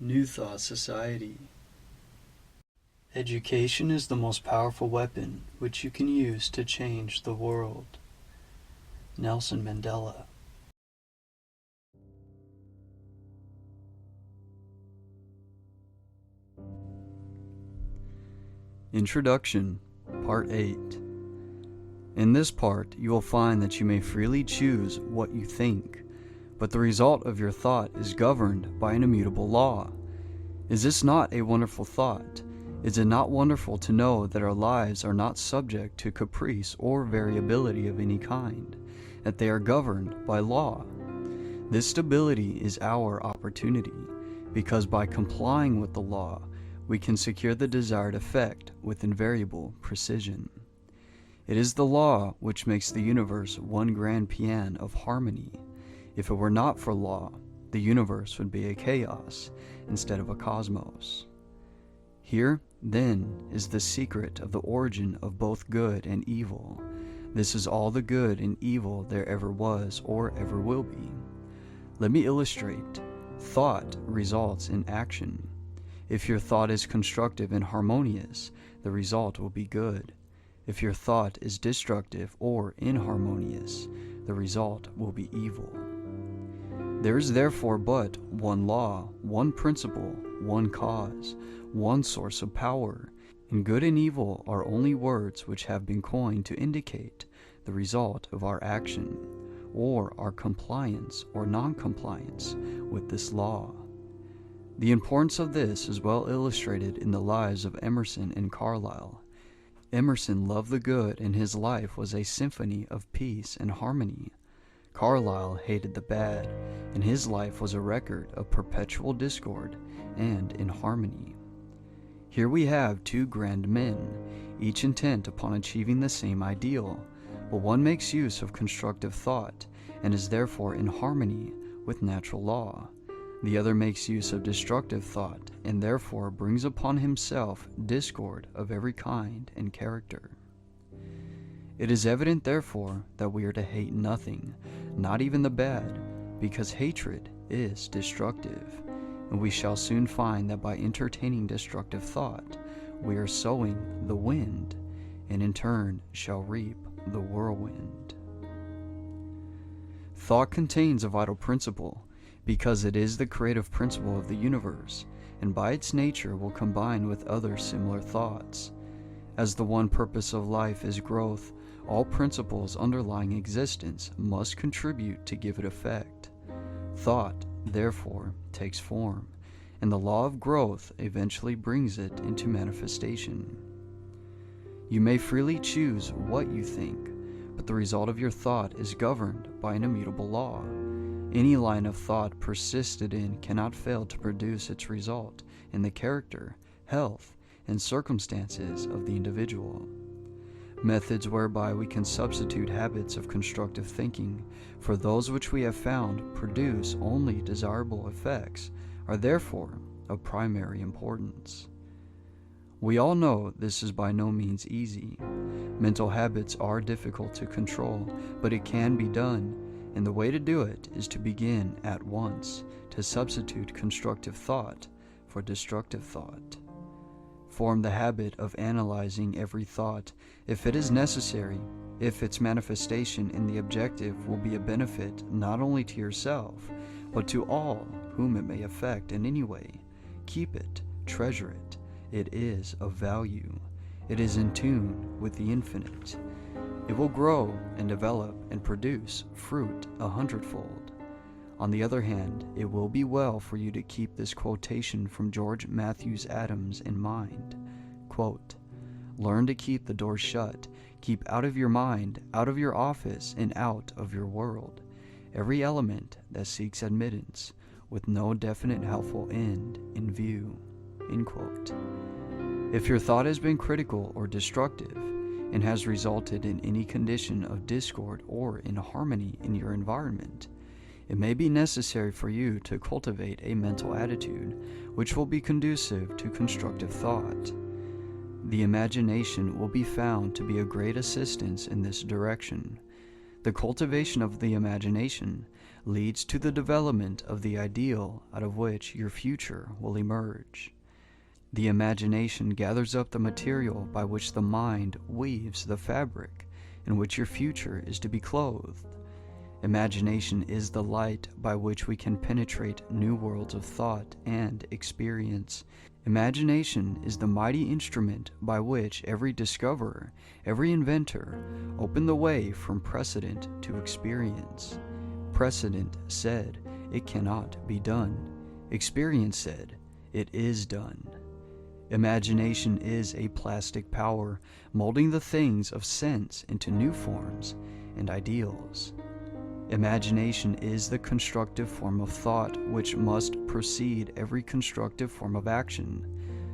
New Thought Society. Education is the most powerful weapon which you can use to change the world. Nelson Mandela. Introduction, Part 8. In this part, you will find that you may freely choose what you think, but the result of your thought is governed by an immutable law. Is this not a wonderful thought? Is it not wonderful to know that our lives are not subject to caprice or variability of any kind, that they are governed by law? This stability is our opportunity, because by complying with the law, we can secure the desired effect with invariable precision. It is the law which makes the universe one grand piano of harmony. If it were not for law, the universe would be a chaos instead of a cosmos. Here, then, is the secret of the origin of both good and evil. This is all the good and evil there ever was or ever will be. Let me illustrate. Thought results in action. If your thought is constructive and harmonious, the result will be good. If your thought is destructive or inharmonious, the result will be evil. There is therefore but one law, one principle, one cause, one source of power, and good and evil are only words which have been coined to indicate the result of our action, or our compliance or non-compliance with this law. The importance of this is well illustrated in the lives of Emerson and Carlyle. Emerson loved the good, and his life was a symphony of peace and harmony. Carlyle hated the bad, and his life was a record of perpetual discord and inharmony. Here we have two grand men, each intent upon achieving the same ideal, but one makes use of constructive thought and is therefore in harmony with natural law. The other makes use of destructive thought and therefore brings upon himself discord of every kind and character. It is evident, therefore, that we are to hate nothing, not even the bad, because hatred is destructive, and we shall soon find that by entertaining destructive thought, we are sowing the wind, and in turn shall reap the whirlwind. Thought contains a vital principle, because it is the creative principle of the universe, and by its nature will combine with other similar thoughts. As the one purpose of life is growth, all principles underlying existence must contribute to give it effect. Thought, therefore, takes form, and the law of growth eventually brings it into manifestation. You may freely choose what you think, but the result of your thought is governed by an immutable law. Any line of thought persisted in cannot fail to produce its result in the character, health, and circumstances of the individual. Methods whereby we can substitute habits of constructive thinking for those which we have found produce only desirable effects are therefore of primary importance. We all know this is by no means easy. Mental habits are difficult to control, but it can be done, and the way to do it is to begin at once to substitute constructive thought for destructive thought. Form the habit of analyzing every thought, if it is necessary, if its manifestation in the objective will be a benefit not only to yourself, but to all whom it may affect in any way. Keep it, treasure it. It is of value. It is in tune with the infinite. It will grow and develop and produce fruit 100-fold. On the other hand, it will be well for you to keep this quotation from George Matthews Adams in mind. Quote, "Learn to keep the door shut. Keep out of your mind, out of your office, and out of your world every element that seeks admittance with no definite helpful end in view." End quote. If your thought has been critical or destructive and has resulted in any condition of discord or inharmony in your environment, it may be necessary for you to cultivate a mental attitude which will be conducive to constructive thought. The imagination will be found to be a great assistance in this direction. The cultivation of the imagination leads to the development of the ideal out of which your future will emerge. The imagination gathers up the material by which the mind weaves the fabric in which your future is to be clothed. Imagination is the light by which we can penetrate new worlds of thought and experience. Imagination is the mighty instrument by which every discoverer, every inventor, opened the way from precedent to experience. Precedent said, "It cannot be done." Experience said, "It is done." Imagination is a plastic power, molding the things of sense into new forms and ideals. Imagination is the constructive form of thought which must precede every constructive form of action.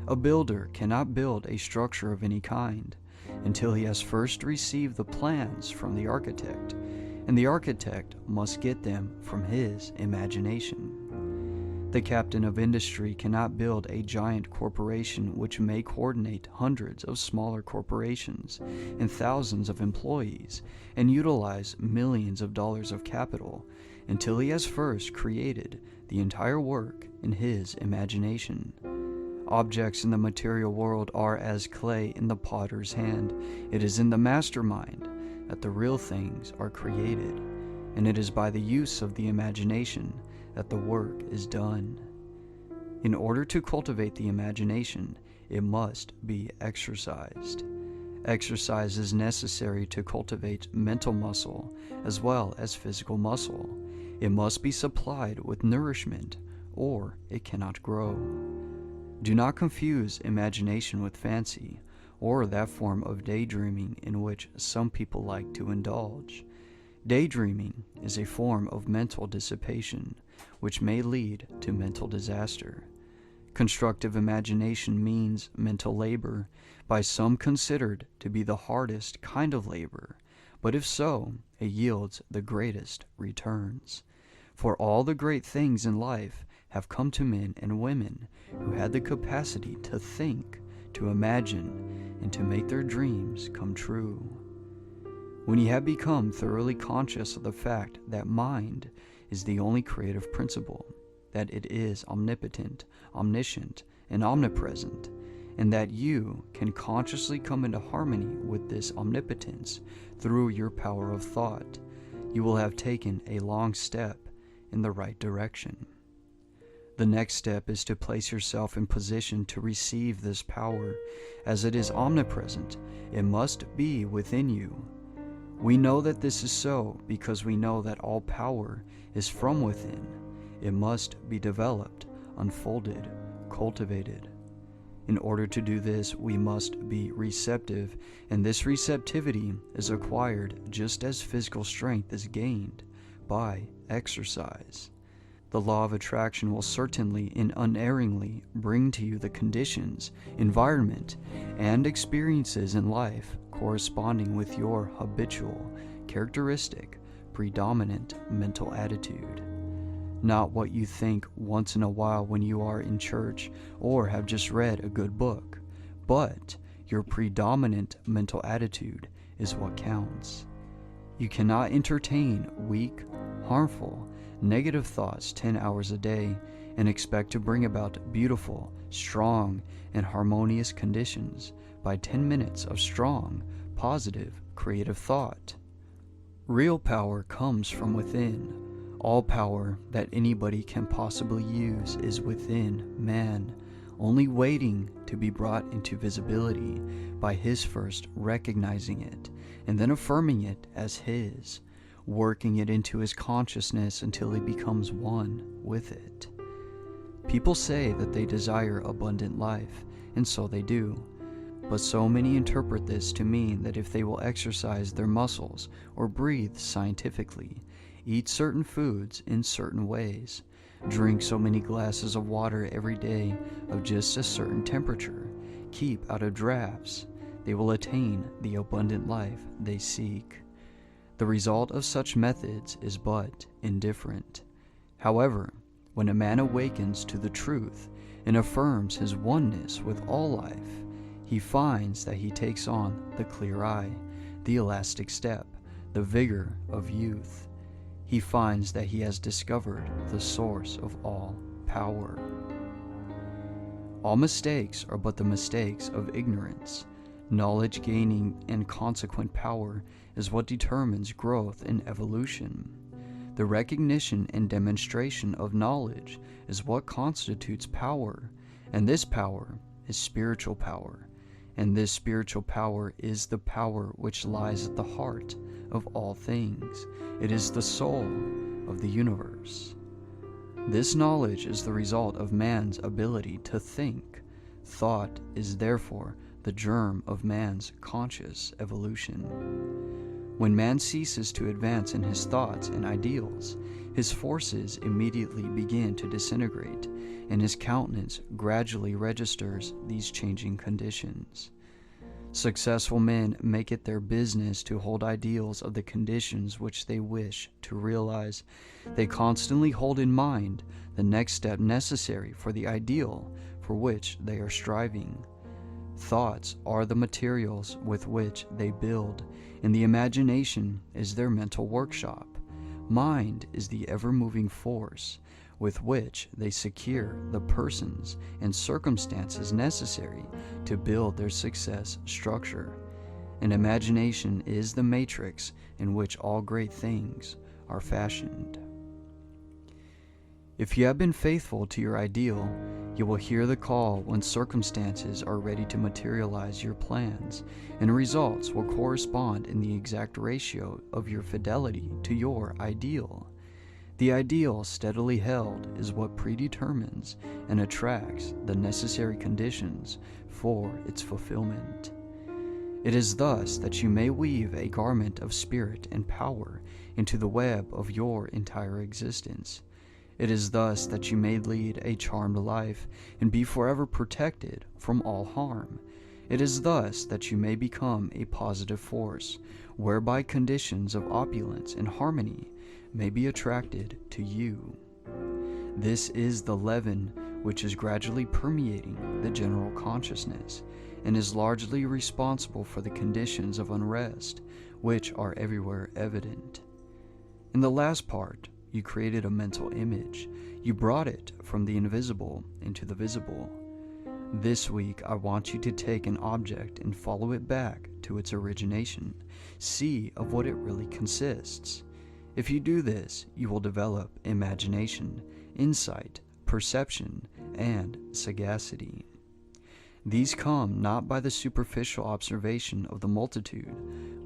A builder cannot build a structure of any kind until he has first received the plans from the architect, and the architect must get them from his imagination. The captain of industry cannot build a giant corporation which may coordinate hundreds of smaller corporations and thousands of employees and utilize millions of dollars of capital until he has first created the entire work in his imagination. Objects in the material world are as clay in the potter's hand. It is in the mastermind that the real things are created, and it is by the use of the imagination that the work is done. In order to cultivate the imagination, it must be exercised. Exercise is necessary to cultivate mental muscle as well as physical muscle. It must be supplied with nourishment, or it cannot grow. Do not confuse imagination with fancy, or that form of daydreaming in which some people like to indulge. Daydreaming is a form of mental dissipation, which may lead to mental disaster. Constructive imagination means mental labor, by some considered to be the hardest kind of labor, but if so, it yields the greatest returns. For all the great things in life have come to men and women who had the capacity to think, to imagine, and to make their dreams come true. When you have become thoroughly conscious of the fact that mind is the only creative principle, that it is omnipotent, omniscient, and omnipresent, and that you can consciously come into harmony with this omnipotence through your power of thought, you will have taken a long step in the right direction. The next step is to place yourself in position to receive this power. As it is omnipresent, it must be within you. We know that this is so because we know that all power is from within. It must be developed, unfolded, cultivated. In order to do this, we must be receptive, and this receptivity is acquired just as physical strength is gained by exercise. The law of attraction will certainly and unerringly bring to you the conditions, environment, and experiences in life corresponding with your habitual, characteristic, predominant mental attitude. Not what you think once in a while when you are in church or have just read a good book, but your predominant mental attitude is what counts. You cannot entertain weak, harmful, negative thoughts 10 hours a day and expect to bring about beautiful, strong, and harmonious conditions by 10 minutes of strong, positive, creative thought. Real power comes from within. All power that anybody can possibly use is within man, only waiting to be brought into visibility by his first recognizing it and then affirming it as his, working it into his consciousness until he becomes one with it. People say that they desire abundant life, and so they do. But so many interpret this to mean that if they will exercise their muscles or breathe scientifically, eat certain foods in certain ways, drink so many glasses of water every day of just a certain temperature, keep out of drafts, they will attain the abundant life they seek. The result of such methods is but indifferent. However, when a man awakens to the truth and affirms his oneness with all life, he finds that he takes on the clear eye, the elastic step, the vigor of youth. he finds that he has discovered the source of all power. All mistakes are but the mistakes of ignorance. Knowledge gaining and consequent power is what determines growth and evolution. The recognition and demonstration of knowledge is what constitutes power, and this power is spiritual power, and this spiritual power is the power which lies at the heart of all things. It is the soul of the universe. This knowledge is the result of man's ability to think. Thought is therefore the germ of man's conscious evolution. When man ceases to advance in his thoughts and ideals, his forces immediately begin to disintegrate, and his countenance gradually registers these changing conditions. Successful men make it their business to hold ideals of the conditions which they wish to realize. They constantly hold in mind the next step necessary for the ideal for which they are striving. Thoughts are the materials with which they build, and the imagination is their mental workshop. Mind is the ever-moving force with which they secure the persons and circumstances necessary to build their success structure. And imagination is the matrix in which all great things are fashioned. If you have been faithful to your ideal, you will hear the call when circumstances are ready to materialize your plans, and results will correspond in the exact ratio of your fidelity to your ideal. The ideal steadily held is what predetermines and attracts the necessary conditions for its fulfillment. It is thus that you may weave a garment of spirit and power into the web of your entire existence. It is thus that you may lead a charmed life and be forever protected from all harm. It is thus that you may become a positive force, whereby conditions of opulence and harmony may be attracted to you. This is the leaven which is gradually permeating the general consciousness, and is largely responsible for the conditions of unrest which are everywhere evident. In the last part, you created a mental image. You brought it from the invisible into the visible. This week, I want you to take an object and follow it back to its origination. See of what it really consists. If you do this, you will develop imagination, insight, perception, and sagacity. These come not by the superficial observation of the multitude,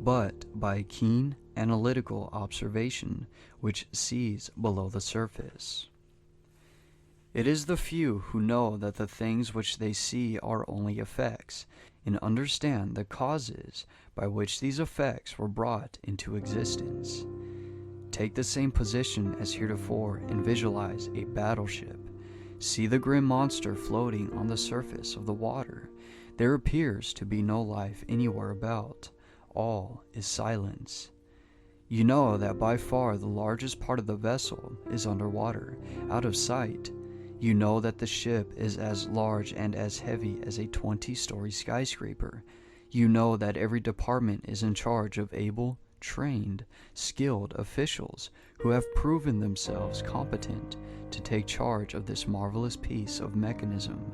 but by a keen, analytical observation which sees below the surface. It is the few who know that the things which they see are only effects, and understand the causes by which these effects were brought into existence. Take the same position as heretofore and visualize a battleship. See the grim monster floating on the surface of the water. There appears to be no life anywhere about. All is silence. You know that by far the largest part of the vessel is underwater, out of sight. You know that the ship is as large and as heavy as a 20-story skyscraper. You know that every department is in charge of able, trained, skilled officials who have proven themselves competent to take charge of this marvelous piece of mechanism.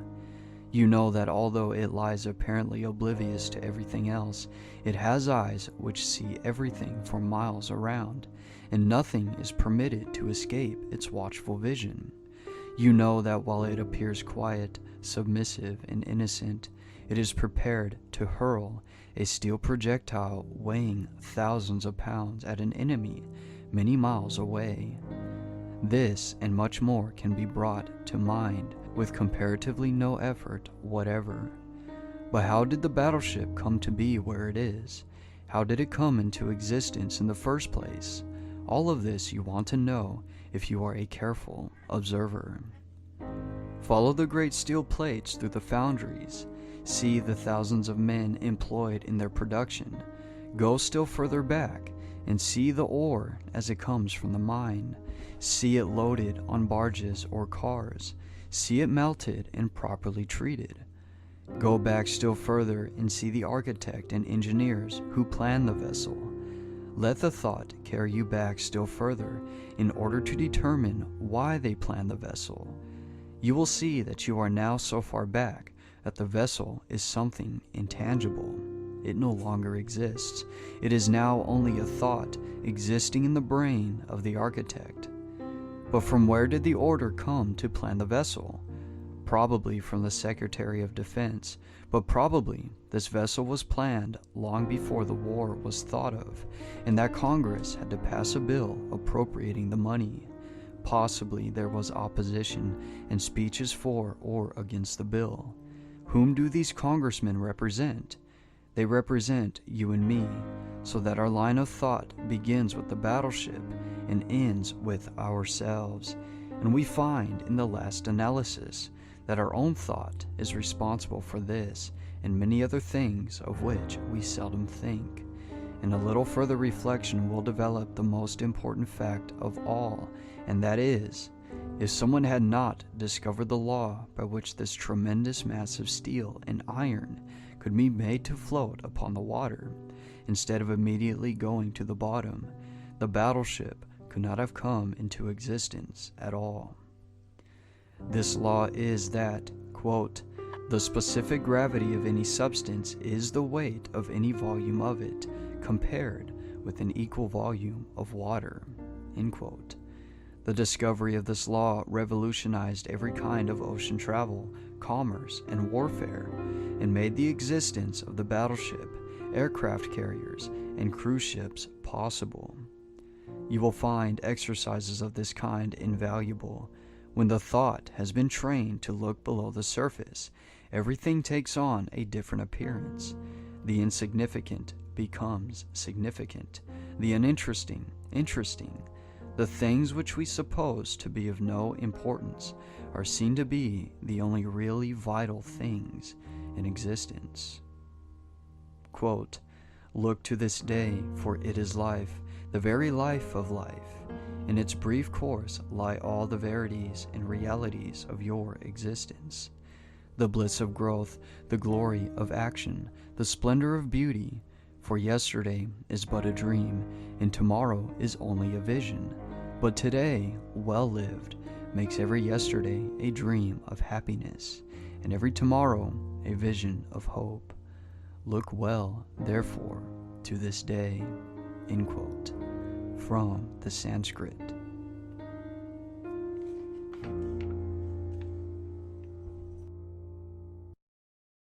You know that although it lies apparently oblivious to everything else, it has eyes which see everything for miles around, and nothing is permitted to escape its watchful vision. You know that while it appears quiet, submissive, and innocent, it is prepared to hurl a steel projectile weighing thousands of pounds at an enemy many miles away. This and much more can be brought to mind with comparatively no effort whatever. But how did the battleship come to be where it is? How did it come into existence in the first place? All of this you want to know if you are a careful observer. Follow the great steel plates through the foundries. See the thousands of men employed in their production. Go still further back and see the ore as it comes from the mine. See it loaded on barges or cars. See it melted and properly treated. Go back still further and see the architect and engineers who planned the vessel. Let the thought carry you back still further in order to determine why they planned the vessel. You will see that you are now so far back that the vessel is something intangible. It no longer exists. It is now only a thought existing in the brain of the architect. But from where did the order come to plan the vessel? Probably from the Secretary of Defense, but probably this vessel was planned long before the war was thought of, and that Congress had to pass a bill appropriating the money. Possibly there was opposition and speeches for or against the bill. Whom do these congressmen represent? They represent you and me, so that our line of thought begins with the battleship and ends with ourselves. And we find in the last analysis that our own thought is responsible for this and many other things of which we seldom think. And a little further reflection will develop the most important fact of all, and that is, if someone had not discovered the law by which this tremendous mass of steel and iron could be made to float upon the water, instead of immediately going to the bottom, the battleship could not have come into existence at all. This law is that, quote, the specific gravity of any substance is the weight of any volume of it, compared with an equal volume of water, end quote. The discovery of this law revolutionized every kind of ocean travel, commerce, and warfare, and made the existence of the battleship, aircraft carriers, and cruise ships possible. You will find exercises of this kind invaluable. When the thought has been trained to look below the surface, everything takes on a different appearance. The insignificant becomes significant, the uninteresting, interesting. The things which we suppose to be of no importance are seen to be the only really vital things in existence. Quote, look to this day, for it is life, the very life of life. In its brief course lie all the verities and realities of your existence. The bliss of growth, the glory of action, the splendor of beauty. For yesterday is but a dream, and tomorrow is only a vision. But today, well lived, makes every yesterday a dream of happiness, and every tomorrow a vision of hope. Look well, therefore, to this day. End quote. From the Sanskrit.